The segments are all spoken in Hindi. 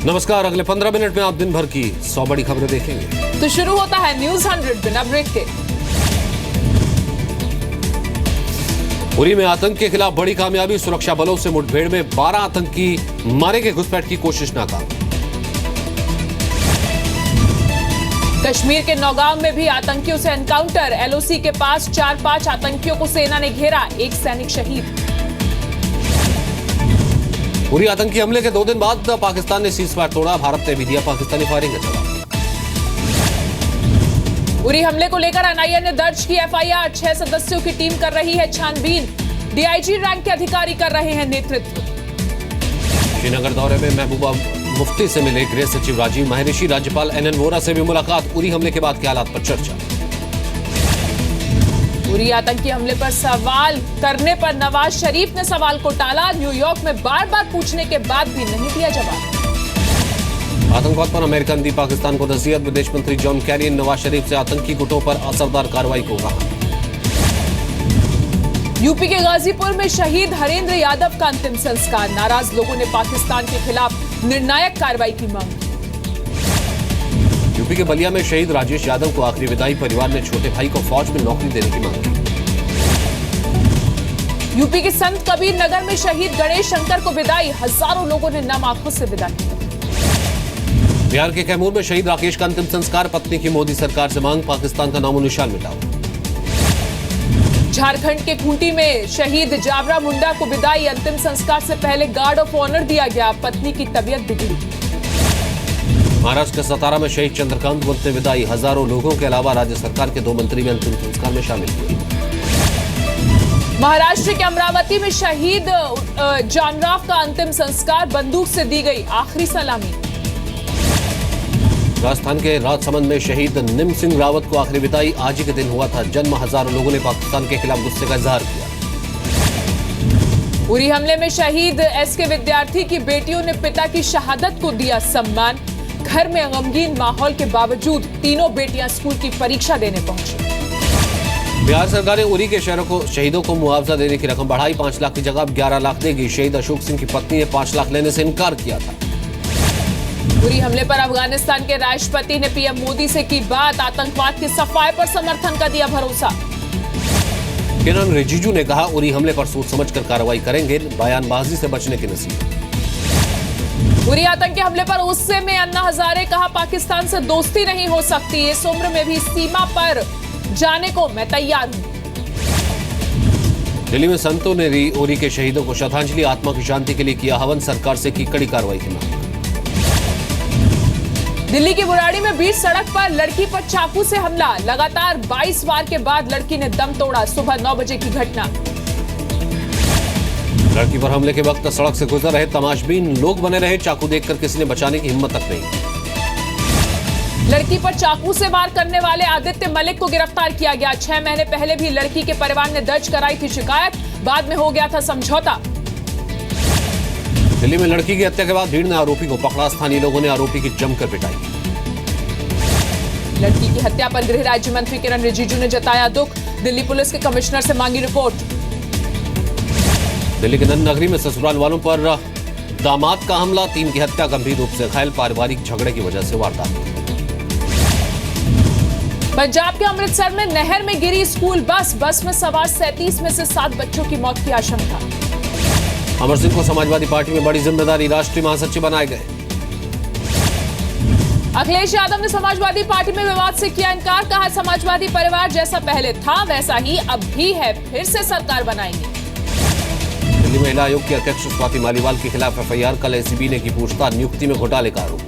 नमस्कार, अगले 15 मिनट में आप दिन भर की 100 बड़ी खबरें देखेंगे। तो शुरू होता है न्यूज 100 बिना ब्रेक के। उरी में आतंक के खिलाफ बड़ी कामयाबी, सुरक्षा बलों से मुठभेड़ में 12 आतंकी मारे गए, घुसपैठ की कोशिश नाकाम। कश्मीर के नौगांव में भी आतंकियों से एनकाउंटर, एलओसी के पास 4-5 आतंकियों को सेना ने घेरा, एक सैनिक शहीद। उरी आतंकी हमले के 2 दिन बाद पाकिस्तान ने सीजफायर तोड़ा, भारत ने भी दिया पाकिस्तानी फायरिंग का जवाब। उरी हमले को लेकर एनआईए ने दर्ज की एफआईआर, 6 सदस्यों की टीम कर रही है छानबीन, डीआईजी रैंक के अधिकारी कर रहे हैं नेतृत्व। श्रीनगर दौरे में महबूबा मुफ्ती से मिले गृह सचिव राजीव महर्षि, राज्यपाल एनएन वोरा से भी मुलाकात, उरी हमले के बाद के हालात पर चर्चा। उरी आतंकी हमले पर सवाल करने पर नवाज शरीफ ने सवाल को टाला, न्यूयॉर्क में बार बार पूछने के बाद भी नहीं दिया जवाब। आतंकवाद पर अमेरिका ने दी पाकिस्तान को नसीहत, विदेश मंत्री जॉन कैरी ने नवाज शरीफ से आतंकी गुटों पर असरदार कार्रवाई को कहा। यूपी के गाजीपुर में शहीद हरेंद्र यादव का अंतिम संस्कार, नाराज लोगों ने पाकिस्तान के खिलाफ निर्णायक कार्रवाई की मांग। यूपी के बलिया में शहीद राजेश यादव को आखिरी विदाई, परिवार ने छोटे भाई को फौज में नौकरी देने की मांग की। यूपी के संत कबीर नगर में शहीद गणेश शंकर को विदाई, हजारों लोगों ने नम आंखों से विदा की। बिहार के कैमूर में शहीद राकेश का अंतिम संस्कार, पत्नी की मोदी सरकार से मांग, पाकिस्तान का नामो निशान मिटाओ। झारखंड के खूंटी में शहीद जावरा मुंडा को विदाई, अंतिम संस्कार से पहले गार्ड ऑफ ऑनर दिया गया, पत्नी की तबीयत बिगड़ी। महाराष्ट्र के सतारा में शहीद चंद्रकांत ने विदाई, हजारों लोगों के अलावा राज्य सरकार के 2 मंत्री भी अंतिम संस्कार में शामिल हुए। महाराष्ट्र के अमरावती में शहीद जानराव का अंतिम संस्कार, बंदूक से दी गई आखिरी सलामी। राजस्थान के राजसमंद में शहीद निम सिंह रावत को आखिरी विदाई, आज ही के दिन हुआ था जन्म, हजारों लोगों ने पाकिस्तान के खिलाफ गुस्से का इजहार किया। उरी हमले में शहीद एसके विद्यार्थी की बेटियों ने पिता की शहादत को दिया सम्मान, घर में गमगीन माहौल के बावजूद तीनों बेटियां स्कूल की परीक्षा देने पहुंची। बिहार सरकार ने उरी के शहीदों को मुआवजा देने की रकम बढ़ाई, 5 लाख की जगह 11 लाख देगी। शहीद अशोक सिंह की पत्नी ने 5 लाख लेने से इनकार किया था। उरी हमले पर अफगानिस्तान के राष्ट्रपति ने पीएम मोदी से की बात, आतंकवाद के सफाए पर समर्थन का दिया भरोसा। किरण रिजिजू ने कहा, उरी हमले पर सोच समझकर कार्रवाई करेंगे, बयानबाजी से बचने की नसीहत। उरी आतंकी हमले पर गुस्से में अन्ना हजारे, कहा पाकिस्तान से दोस्ती नहीं हो सकती, इस उम्र में भी सीमा पर जाने को मैं तैयार हूं। दिल्ली में संतों ने दी उरी के शहीदों को श्रद्धांजलि, आत्मा की शांति के लिए किया हवन, सरकार से की कड़ी कार्रवाई की मांग। दिल्ली की बुराड़ी में बीच सड़क पर लड़की पर चाकू से हमला, लगातार 22 बार के बाद लड़की ने दम तोड़ा, सुबह 9 बजे की घटना। लड़की पर हमले के वक्त सड़क से गुजर रहे तमाशबीन लोग बने रहे, चाकू देखकर किसी ने बचाने की हिम्मत तक नहीं। लड़की पर चाकू से वार करने वाले आदित्य मलिक को गिरफ्तार किया गया, 6 महीने पहले भी लड़की के परिवार ने दर्ज कराई थी शिकायत, बाद में हो गया था समझौता। दिल्ली में लड़की की हत्या के बाद भीड़ ने आरोपी को पकड़ा, स्थानीय लोगों ने आरोपी की जमकर पिटाई। लड़की की हत्या पर गृह राज्य मंत्री किरण रिजिजू ने जताया दुख, दिल्ली पुलिस के कमिश्नर से मांगी रिपोर्ट। दिल्ली के नंद नगरी में ससुराल वालों पर दामाद का हमला, 3 की हत्या, गंभीर रूप से घायल, पारिवारिक झगड़े की वजह से वारदात। पंजाब के अमृतसर में नहर में गिरी स्कूल बस में सवार 37 में से 7 बच्चों की मौत की आशंका। अमर सिंह को समाजवादी पार्टी में बड़ी जिम्मेदारी, राष्ट्रीय महासचिव बनाए गए। अखिलेश यादव ने समाजवादी पार्टी में विवाद से किया इनकार, कहा समाजवादी परिवार जैसा पहले था वैसा ही अब भी है, फिर से सरकार बनाएंगे। दिल्ली महिला आयोग की अध्यक्ष स्वाति मालीवाल के खिलाफ एफआईआर, कल एसीबी ने की पूछताछ, नियुक्ति में घोटाले का आरोप।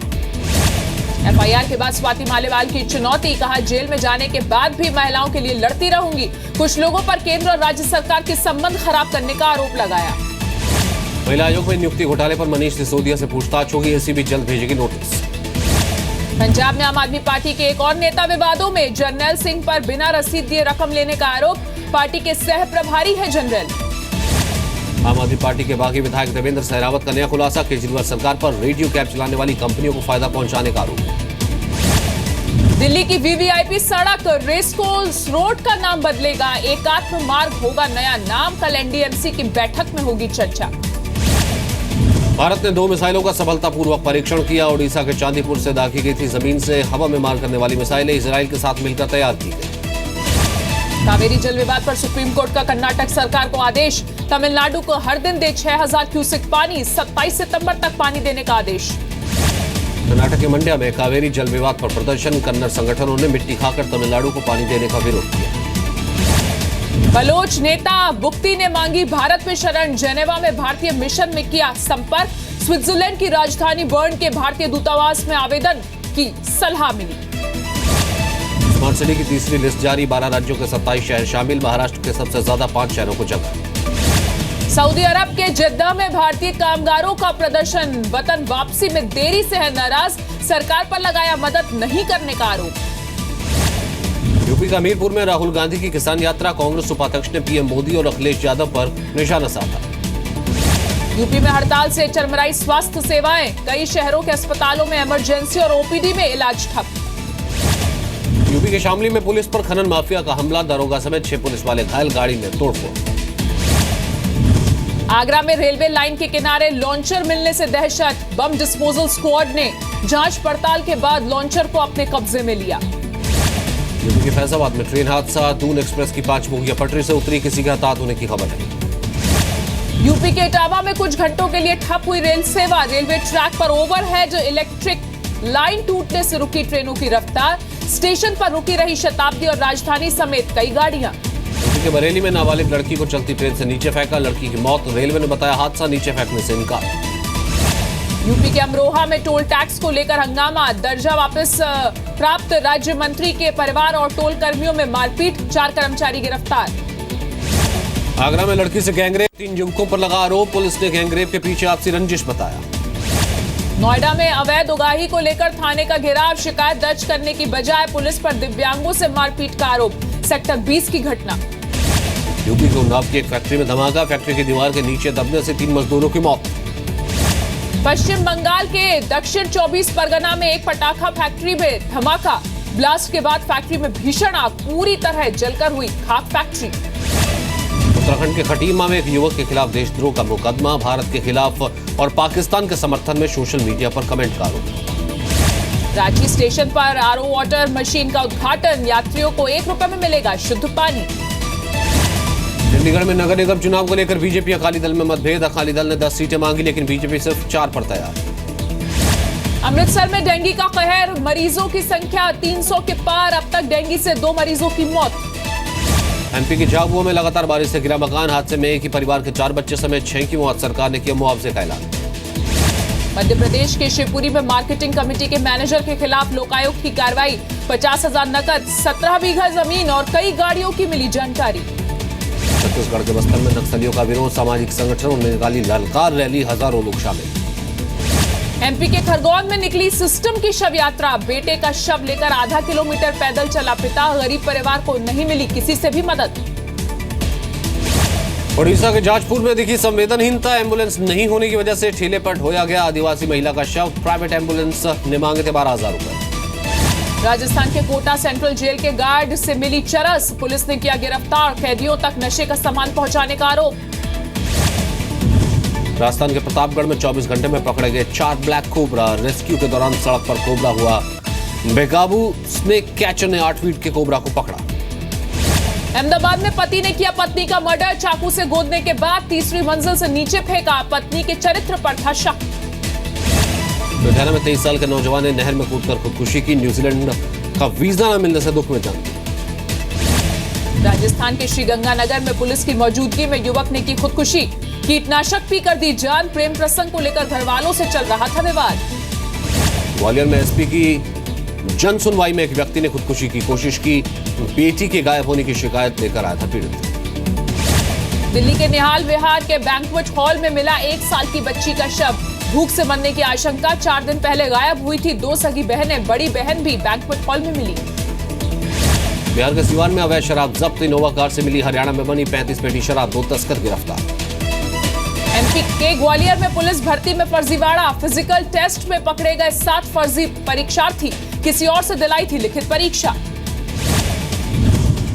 एफआईआर के बाद स्वाति मालीवाल की चुनौती, कहा जेल में जाने के बाद भी महिलाओं के लिए लड़ती रहूंगी, कुछ लोगों पर केंद्र और राज्य सरकार के संबंध खराब करने का आरोप लगाया। महिला आयोग में नियुक्ति घोटाले पर मनीष सिसोदिया से पूछताछ होगी, एसीबी जल्द भेजेगी नोटिस। पंजाब में आम आदमी पार्टी के एक और नेता विवादों में, जर्नैल सिंह पर बिना रसीद दिए रकम लेने का आरोप, पार्टी के सह प्रभारी है जनरल। आम आदमी पार्टी के बागी विधायक देवेंद्र सहरावत का नया खुलासा, केजरीवाल सरकार पर रेडियो कैब चलाने वाली कंपनियों को फायदा पहुंचाने का आरोप। दिल्ली की वीवीआईपी सड़क रेसकोर्स रोड का नाम बदलेगा, एकात्म मार्ग होगा नया नाम, कल एनडीएमसी की बैठक में होगी चर्चा। भारत ने 2 मिसाइलों का सफलतापूर्वक परीक्षण किया। ओडिशा के चांदीपुर से दागी गई थी जमीन से हवा में मार करने वाली मिसाइलें इजराइल के साथ मिलकर तैयार की गई। कावेरी जल विवाद पर सुप्रीम कोर्ट का कर्नाटक सरकार को आदेश। तमिलनाडु को हर दिन दे 6000 क्यूसेक पानी, 27 सितंबर तक पानी देने का आदेश। कर्नाटक के मंड्या में कावेरी जल विवाद पर प्रदर्शन। कन्नड़ संगठनों ने मिट्टी खाकर तमिलनाडु को पानी देने का विरोध किया। बलोच नेता बुक्ति ने मांगी भारत में शरण। जेनेवा में भारतीय मिशन में किया संपर्क। स्विट्जरलैंड की राजधानी बर्न के भारतीय दूतावास में आवेदन की सलाह मिली। स्मार्ट सिटी की तीसरी लिस्ट जारी। 12 राज्यों के 27 शहर शामिल। महाराष्ट्र के सबसे ज्यादा 5 शहरों को जगह। सऊदी अरब के जद्दा में भारतीय कामगारों का प्रदर्शन। वतन वापसी में देरी से है नाराज। सरकार पर लगाया मदद नहीं करने का आरोप। यूपी का मीरपुर में राहुल गांधी की किसान यात्रा। कांग्रेस उपाध्यक्ष ने पीएम मोदी और अखिलेश यादव पर निशाना साधा। यूपी में हड़ताल से चरमराई स्वास्थ्य सेवाएं। कई शहरों के अस्पतालों में इमरजेंसी और ओपीडी में इलाज ठप। यूपी के शामली में पुलिस पर खनन माफिया का हमला। दरोगा समेत 6 पुलिस वाले घायल। गाड़ी में तोड़फोड़। आगरा में रेलवे लाइन के किनारे लॉन्चर मिलने से दहशत। बम डिस्पोजल स्क्वाड ने जांच पड़ताल के बाद लॉन्चर को अपने कब्जे में लिया। यूपी के फैजाबाद में ट्रेन हादसा। दून एक्सप्रेस की 5 बोगियां पटरी से उतरी। किसी के हताहत होने की खबर नहीं। यूपी के इटावा में कुछ घंटों के लिए ठप हुई रेल सेवा। रेलवे ट्रैक पर ओवरहेड इलेक्ट्रिक लाइन टूटने से रुकी ट्रेनों की रफ्तार। स्टेशन पर रुकी रही शताब्दी और राजधानी समेत कई गाड़ियां। यूपी के बरेली में नाबालिग लड़की को चलती ट्रेन से नीचे फेंका। लड़की की मौत। रेलवे ने बताया हादसा नीचे फेंकने से इनकार। यूपी के अमरोहा में टोल टैक्स को लेकर हंगामा। दर्जा वापस प्राप्त राज्य मंत्री के परिवार और टोल कर्मियों में मारपीट। 4 कर्मचारी गिरफ्तार। आगरा में लड़की से गैंगरेप। 3 युवकों पर लगा आरोप। पुलिस ने गैंगरेप के पीछे आपसी रंजिश बताया। नोएडा में अवैध उगाही को लेकर थाने का घेराव। शिकायत दर्ज करने की बजाय पुलिस पर दिव्यांगों से मारपीट का आरोप। सेक्टर 20 की घटना। यूपी के उन्नाव की एक फैक्ट्री में धमाका। फैक्ट्री की दीवार के नीचे दबने से 3 मजदूरों की मौत। पश्चिम बंगाल के दक्षिण 24 परगना में एक पटाखा फैक्ट्री में धमाका। ब्लास्ट के बाद फैक्ट्री में भीषण आग। पूरी तरह जलकर हुई खाक फैक्ट्री। उत्तराखंड के खटीमा में एक युवक के खिलाफ देशद्रोह का मुकदमा। भारत के खिलाफ और पाकिस्तान के समर्थन में सोशल मीडिया पर कमेंट का आरोप। रांची स्टेशन पर आरओ वाटर मशीन का उद्घाटन। यात्रियों को 1 रुपए में मिलेगा शुद्ध पानी। चंडीगढ़ में नगर निगम चुनाव को लेकर बीजेपी अकाली दल में मतभेद। अकाली दल ने 10 सीटें मांगी लेकिन बीजेपी सिर्फ 4 पर तैयार। अमृतसर में डेंगू का कहर। मरीजों की संख्या 300 के पार। अब तक डेंगू से 2 मरीजों की मौत। एमपी की झाबुआ में लगातार बारिश से गिरा मकान। हादसे में एक ही परिवार के 4 बच्चे समेत 6 की मौत। सरकार ने किया मुआवजे का ऐलान। मध्य प्रदेश के शिवपुरी में मार्केटिंग कमेटी के मैनेजर के खिलाफ लोकायुक्त की कार्रवाई। 50,000 नकद, 17 बीघा जमीन और कई गाड़ियों की मिली जानकारी। छत्तीसगढ़ के बस्तर में नक्सलियों का विरोध। सामाजिक संगठनों ने निकाली ललकार रैली। हजारों लोग शामिल। एमपी के खरगोन में निकली सिस्टम की शव यात्रा। बेटे का शव लेकर आधा किलोमीटर पैदल चला पिता। गरीब परिवार को नहीं मिली किसी से भी मदद। ओडिशा के जाजपुर में दिखी संवेदनहीनता। एम्बुलेंस नहीं होने की वजह से ठेले पर ढोया गया आदिवासी महिला का शव। प्राइवेट एम्बुलेंस ने मांगे थे 12,000 रुपए। राजस्थान के कोटा सेंट्रल जेल के गार्ड से मिली चरस। पुलिस ने किया गिरफ्तार। कैदियों तक नशे का सामान पहुंचाने का आरोप। राजस्थान के प्रतापगढ़ में 24 घंटे में पकड़े गए 4 ब्लैक कोबरा। रेस्क्यू के दौरान सड़क पर कोबरा हुआ बेकाबू। स्नेक कैचर ने 8 फीट के कोबरा को पकड़ा। अहमदाबाद में पति ने किया पत्नी का मर्डर। चाकू से गोदने के बाद तीसरी मंजिल से नीचे फेंका। पत्नी के चरित्र पर था शक। लुधियाना में 23 साल के नौजवान ने नहर में कूदकर खुदकुशी की। न्यूजीलैंड का वीजा न मिलने से दुख में जान दी। राजस्थान के श्रीगंगानगर में पुलिस की मौजूदगी में युवक ने की खुदकुशी। कीटनाशक पीकर दी जान। प्रेम प्रसंग को लेकर घर वालों से चल रहा था विवाद। ग्वालियर में एसपी की जन सुनवाई में एक व्यक्ति ने खुदकुशी की कोशिश की। बेटी के गायब होने की शिकायत लेकर आया था पीड़ित। दिल्ली के निहाल विहार के बैंक्वेट हॉल में मिला 1 साल की बच्ची का शव। भूख से मरने की आशंका। 4 दिन पहले गायब हुई थी। 2 सगी बहनें। बड़ी बहन भी बैंक्वेट हॉल में मिली। बिहार के सिवान में अवैध शराब जब्त। इनोवा कार से मिली। हरियाणा में बनी 35 पेटी शराब। 2 तस्कर गिरफ्तार। एमपी के ग्वालियर में पुलिस भर्ती में फर्जीवाड़ा। फिजिकल टेस्ट में पकड़े गए 7 फर्जी परीक्षार्थी। किसी और से दिलाई थी लिखित परीक्षा।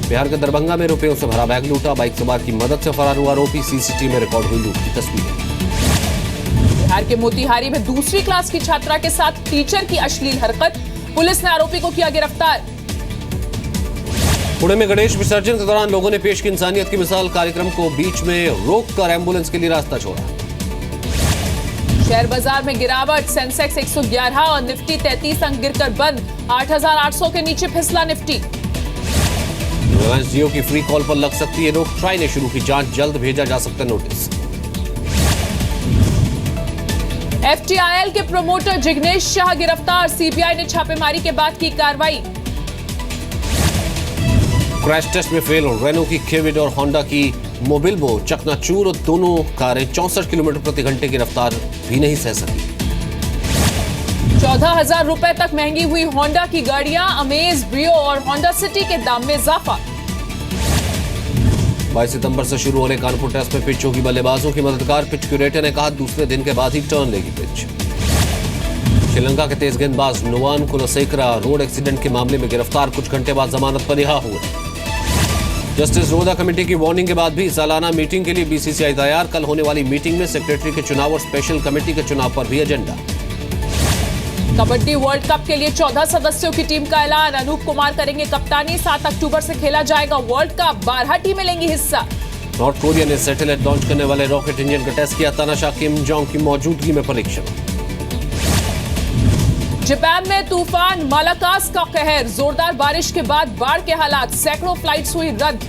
बिहार के दरभंगा में रुपयों से भरा बैग लूटा। बाइक सवार की मदद से फरार हुआ आरोपी। सीसीटीवी में रिकॉर्ड हुई लूट की तस्वीरें। बिहार के मोतिहारी में दूसरी क्लास की छात्रा के साथ टीचर की अश्लील हरकत, पुलिस ने आरोपी को किया गिरफ्तार। पुणे में गणेश विसर्जन के दौरान लोगों ने पेश की इंसानियत की मिसाल, कार्यक्रम को बीच में रोककर एम्बुलेंस के लिए रास्ता छोड़ा। शेयर बाजार में गिरावट, सेंसेक्स 111 और निफ्टी 33 अंक गिरकर बंद, 8,800 के नीचे फिसला निफ्टी। रिलायंस जियो की फ्री कॉल पर लग सकती है रोक, ट्राई ने शुरू की जांच, जल्द भेजा जा सकता है नोटिस। एफटीआईएल के प्रमोटर जिग्नेश शाह गिरफ्तार, सीबीआई ने छापेमारी के बाद की कार्रवाई। क्रैश टेस्ट में फेल रेनो की क्विड और होंडा की मोबिल्वो चकनाचूर, और दोनों कारें 64 किलोमीटर प्रति घंटे की रफ्तार भी नहीं सह सकी। 14,000 रुपए तक महंगी हुई होंडा की गाड़ियां, अमेज, ब्रियो और होंडा सिटी के दाम में इजाफा। 22 सितंबर से शुरू हो रहे कानपुर टेस्ट में पिच होगी बल्लेबाजों की मददगार, पिच क्यूरेटर ने कहा दूसरे दिन के बाद ही टर्न लेगी पिच। श्रीलंका के तेज गेंदबाज नोवान कुलसेकरा रोड एक्सीडेंट के मामले में गिरफ्तार, कुछ घंटे बाद जमानत पर रिहा हुए। जस्टिस रोदा कमेटी की वार्निंग के बाद भी सालाना मीटिंग के लिए बीसीसीआई तैयार, कल होने वाली मीटिंग में सेक्रेटरी के चुनाव और स्पेशल कमेटी के चुनाव पर भी एजेंडा। कबड्डी वर्ल्ड कप के लिए 14 सदस्यों की टीम का ऐलान, अनूप कुमार करेंगे कप्तानी, 7 अक्टूबर से खेला जाएगा वर्ल्ड कप, 12 टीमें लेंगी हिस्सा। नॉर्थ कोरिया ने सैटेलाइट लॉन्च करने वाले रॉकेट इंजन का टेस्ट किया, तानाशाह किम जोंग की मौजूदगी में परीक्षण। जापान में तूफान मालाकास का कहर, जोरदार बारिश के बाद बाढ़ के हालात, सैकड़ों फ्लाइट्स हुई रद्द।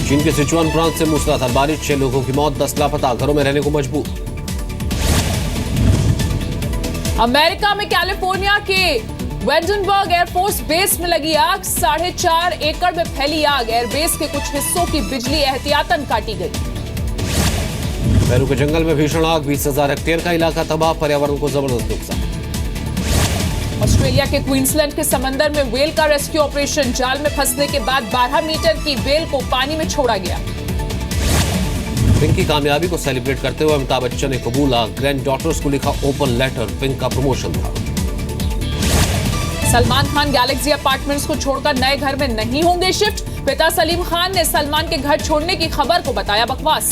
चीन के सिचुआन प्रांत से मूसलाधार बारिश, 6 लोगों की मौत, 10 लापता, घरों में रहने को मजबूर। अमेरिका में कैलिफोर्निया के वेंडनबर्ग एयरफोर्स बेस में लगी आग, 4.5 एकड़ में फैली आग, एयरबेस के कुछ हिस्सों की बिजली एहतियातन काटी गई। पेरू के जंगल में भीषण आग, 20,000 हेक्टेयर का इलाका तबाह, पर्यावरण को जबरदस्त नुकसान। ऑस्ट्रेलिया के क्वींसलैंड के समंदर में व्हेल का रेस्क्यू ऑपरेशन, जाल में फंसने के बाद 12 मीटर की व्हेल को पानी में छोड़ा गया। पिंक की कामयाबी को सेलिब्रेट करते हुए अमिताभ बच्चन ने कबूला, ग्रैंड डॉटर्स को लिखा ओपन लेटर, पिंक का प्रमोशन था। सलमान खान गैलेक्सी अपार्टमेंट्स को छोड़कर नए घर में नहीं होंगे शिफ्ट, पिता सलीम खान ने सलमान के घर छोड़ने की खबर को बताया बकवास।